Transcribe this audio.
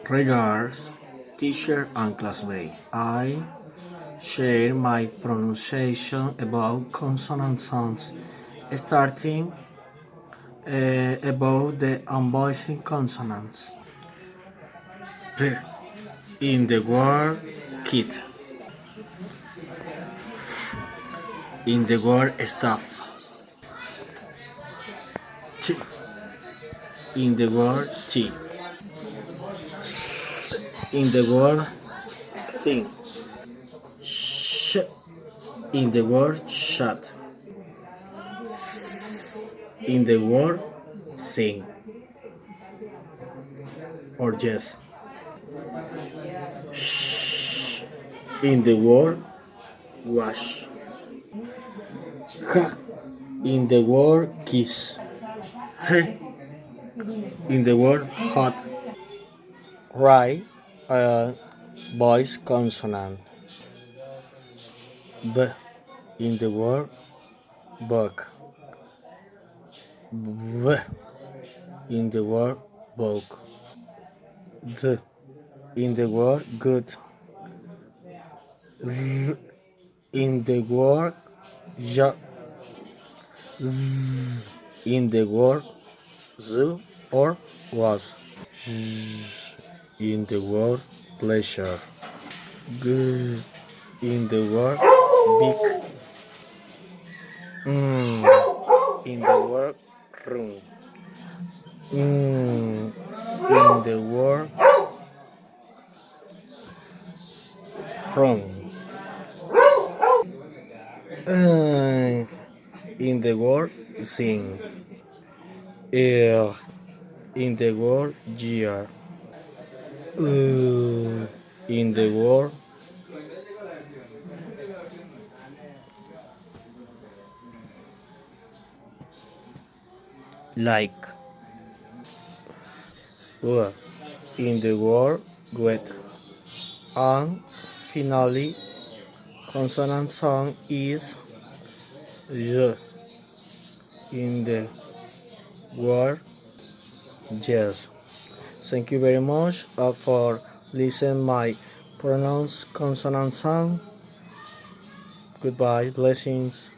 Regards, teacher and classmate. I share my pronunciation about consonant sounds, starting about the unvoicing consonants. R in the word kit, in the word stuff, T in the word tea, in the word thing, sh in the word shut, in the word sing or yes, sh in the word wash, h in the word kiss, h in the word hot. Right, voice consonant, b in the word book, v in the word book, d in the word good, r in the word ja, z in the word zoo or was, z in the word pleasure, g in the word big, in the word room, in the word room, in the word sing, in the word year, in the word like, in the word wet, and finally consonant sound is y in the word yes. Thank you very much for listening my pronounced consonant sound. Goodbye, blessings.